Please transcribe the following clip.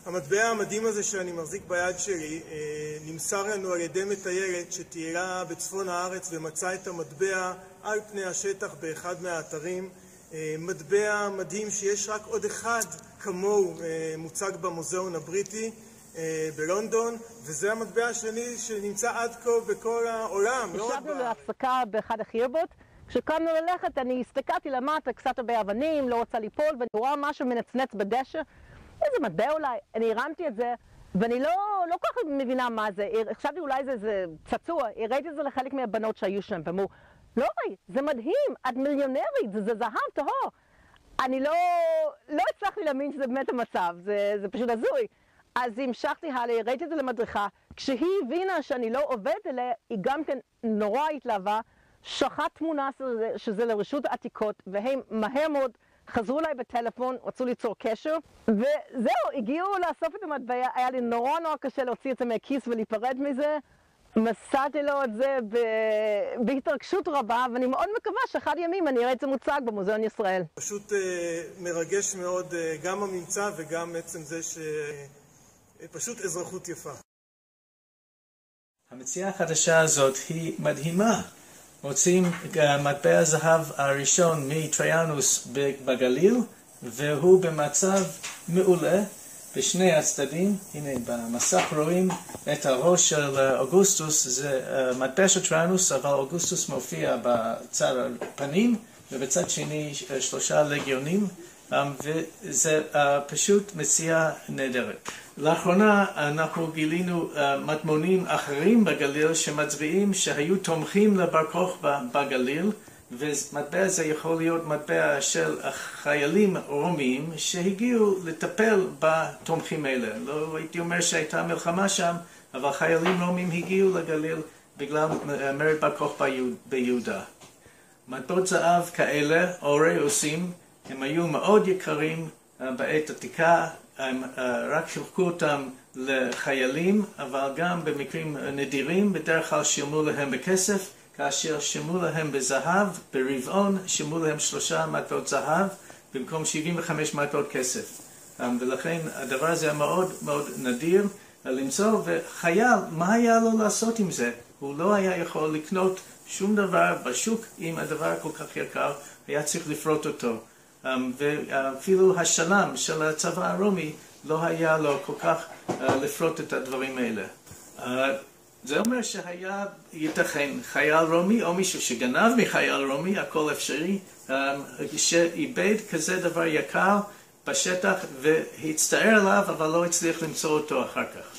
המטבע המדהים הזה שאני מחזיק ביד שלי נמסר לנו על ידי מתיירת שתיירה בצפון הארץ ומצאה את המטבע על פני השטח באחד מהאתרים. מטבע מדהים שיש רק עוד אחד כמוהו מוצג במוזיאון הבריטי בלונדון, וזה המטבע השני שנמצא עד כה בכל העולם. ישבנו להפסקה באחד החירבות, כשקמנו ללכת אני הסתכלתי למטה קצת הרבה אבנים, לא רוצה ליפול, ואני רואה משהו מנצנץ בדשא, איזה מטבע אולי, אני הרמתי את זה, ואני לא כל כך מבינה מה זה, חשבתי אולי זה צעצוע, הראיתי את זה לחלק מהבנות שהיו שם, ואמרו, לא, זה מדהים, את מיליונרית, זה זהב טהור. אני לא הצלחתי להאמין שזה באמת המצב, זה פשוט הזוי. אז המשכתי הלאה, הראיתי את זה למדריכה, כשהיא הבינה שאני לא עובדת אליה, היא גם כן נורא התלהבה, שחט תמונה שזה לרשות העתיקות, והם מהר מאוד חזרו אליי בטלפון, רצו ליצור קשר, וזהו, הגיעו לאסוף את המטבע, היה לי נורא קשה להוציא את זה מהכיס ולהיפרד מזה, מסעתי לו את זה בהתרגשות רבה, ואני מאוד מקווה שאחד ימים אני אראה את זה מוצג במוזיאון ישראל. פשוט מרגש מאוד גם הממצא וגם עצם זה שפשוט אזרחות יפה. המציאה החדשה הזאת היא מדהימה. מוצאים מטבע הזהב הראשון מטריאנוס בגליל, והוא במצב מעולה בשני הצדדים. הנה במסך רואים את הראש של אוגוסטוס, זה מטבע של טריאנוס, אבל אוגוסטוס מופיע בצד הפנים, ובצד שני 3 לגיונים, וזה פשוט מציאה נהדרת. לאחרונה אנחנו גילינו מטמונים אחרים בגליל שמצביעים שהיו תומכים לבר כוכבא בגליל, ומטבע זה יכול להיות מטבע של חיילים רומיים שהגיעו לטפל בתומכים האלה. לא הייתי אומר שהייתה מלחמה שם, אבל חיילים רומיים הגיעו לגליל בגלל מרד בר כוכבא ביהודה. מטבעות זהב כאלה, אוריוסים, הם היו מאוד יקרים בעת עתיקה, הם רק חילקו אותם לחיילים, אבל גם במקרים נדירים, בדרך כלל שילמו להם בכסף, כאשר שילמו להם בזהב, ברבעון שילמו להם 3 מטבעות זהב, במקום 75 מטבעות כסף. ולכן הדבר הזה היה מאוד מאוד נדיר למצוא, וחייל, מה היה לו לעשות עם זה? הוא לא היה יכול לקנות שום דבר בשוק עם הדבר כל כך יקר, היה צריך לפרוט אותו. ואפילו השלם של הצבא הרומי לא היה לו כל כך לפרוט את הדברים האלה. זה אומר שהיה ייתכן חייל רומי או מישהו שגנב מחייל רומי, הכל אפשרי, שאיבד כזה דבר יקר בשטח והצטער עליו אבל לא הצליח למצוא אותו אחר כך.